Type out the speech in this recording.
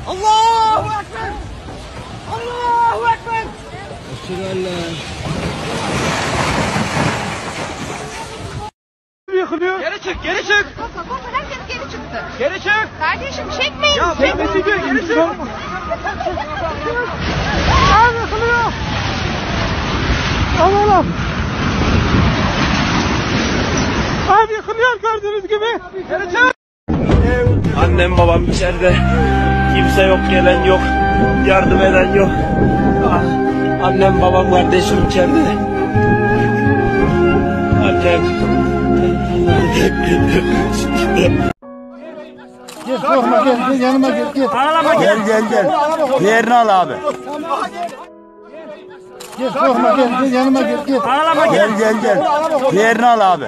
Allahu Ekber! Allahu Ekber! Yıkılıyor. Geri çık, geri çık. Baba herkes geri çıktı. Geri çık. Kardeşim çekmeyin. Ya çekmesi diyor, geri çık. Abi yıkılıyor. Allah'ım. Abi yıkılıyor gördüğünüz gibi. Geri çık. Annem babam içeride. Kimse yok, gelen yok. Yardım eden yok. Ah, annem babam kardeşim içeride. Annem. Gel korkma gel yanıma gel. Gel. Diğerini al abi. Gel korkma gel yanıma gel. Gel. Diğerini al abi.